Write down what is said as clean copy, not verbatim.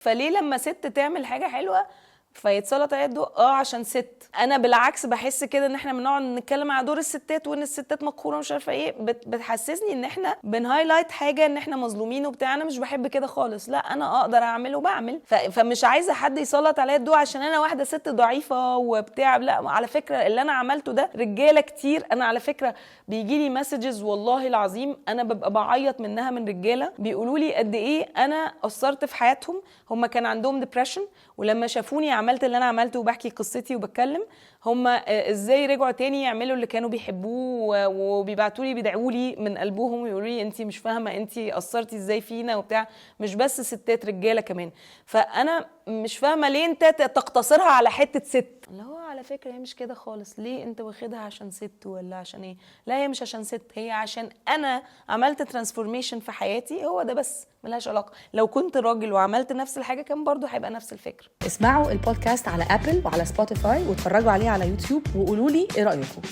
فليه لما ست تعمل حاجه حلوه فيتسلط عليها الضوء عشان ست؟ انا بالعكس بحس كده ان احنا بنقعد نتكلم على دور الستات وان الستات مقهوره ومش عارفه ايه، بتحسسني ان احنا بنهايلايت حاجه ان احنا مظلومين وبتاع. انا مش بحب كده خالص، لا انا اقدر اعمل وبعمل، فمش عايزه حد يسلط عليا الضوء عشان انا واحده ست ضعيفه وبتاع. لا، على فكره اللي انا عملته ده رجاله كتير. انا على فكره بيجي لي مسجز والله العظيم انا ببقى بعيط منها، من رجاله بيقولوا لي قد ايه انا اثرت في حياتهم. هم كان عندهم ديبريشن ولما شافوني عملت اللي انا عملته وبحكي قصتي وبتكلم، هم ازاي رجعوا تاني يعملوا اللي كانوا بيحبوه وبيبعتوا لي بيدعوا لي من قلبهم ويقولوا لي انتي مش فاهمه انتي اثرتي ازاي فينا وبتاع. مش بس ستات، رجاله كمان. فانا مش فاهمه ليه انت تقتصرها على حته ست، اللي هو على فكره هي مش كده خالص. ليه انت واخدها عشان ست ولا عشان ايه؟ لا هي مش عشان ست، هي عشان انا عملت ترانسفورميشن في حياتي، هو ده بس، ملهاش علاقه. لو كنت راجل وعملت نفس الحاجه كان برضو هيبقى نفس الفكره. اسمعوا البودكاست على ابل وعلى سبوتيفاي واتفرجوا عليه على يوتيوب وقولوا لي ايه رايكم.